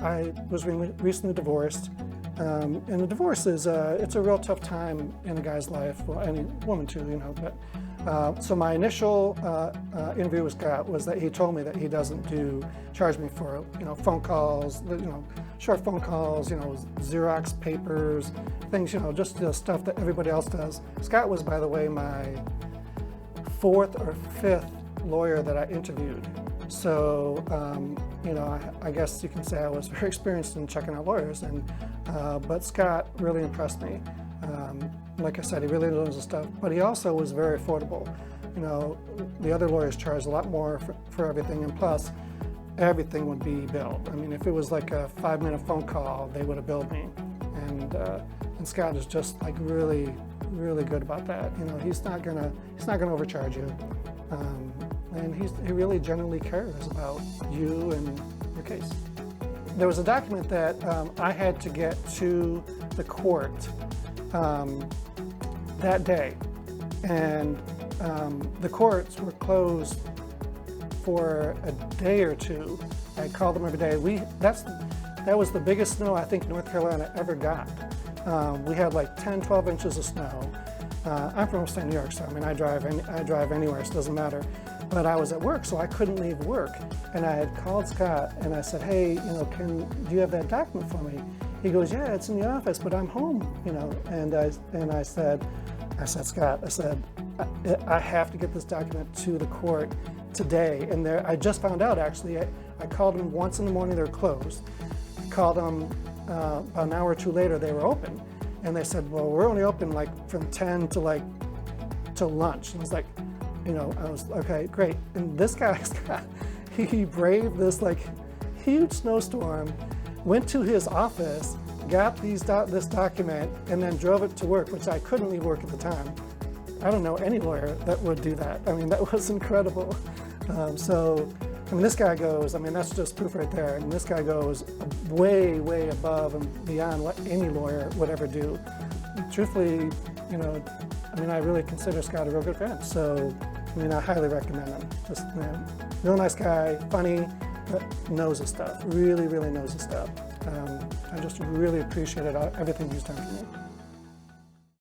I was recently divorced, and the divorce is it's a real tough time in a guy's life. Well, any woman too, you know. But so my initial interview with Scott was that he told me that he doesn't charge me for phone calls, short phone calls, Xerox papers, things, just the stuff that everybody else does. Scott was, by the way, my fourth or fifth lawyer that I interviewed. So, I guess you can say I was very experienced in checking out lawyers, but Scott really impressed me. Like I said, he really knows the stuff, but he also was very affordable. The other lawyers charged a lot more for everything, and plus, everything would be billed. I mean, if it was like a 5-minute phone call, they would have billed me. And Scott is just like really, really good about that. He's not gonna overcharge you. And he really genuinely cares about you and your case. There was a document that I had to get to the court that day, and the courts were closed for a day or two. I called them every day. That was the biggest snow I think North Carolina ever got. We had like 10, 12 inches of snow. I'm from upstate New York, so I mean I drive anywhere, so it doesn't matter. But I was at work, so I couldn't leave work. And I had called Scott and I said, hey, do you have that document for me? He goes, yeah, it's in the office, but I'm home, And I said, Scott, I have to get this document to the court today. And I just found out, actually, I called them once in the morning, they were closed. I called them about an hour or two later, they were open. And they said, well, we're only open like from 10 to lunch. And I was like, I was, okay, great. And this guy, Scott, he braved this like huge snowstorm, went to his office, got this document, and then drove it to work, which I couldn't leave work at the time. I don't know any lawyer that would do that. I mean, that was incredible. This guy goes, that's just proof right there. And this guy goes way, way above and beyond what any lawyer would ever do. And truthfully, I really consider Scott a real good friend. So, I highly recommend him. Just, real nice guy, funny, but knows his stuff, really, really knows his stuff. I just really appreciated everything he's done for me.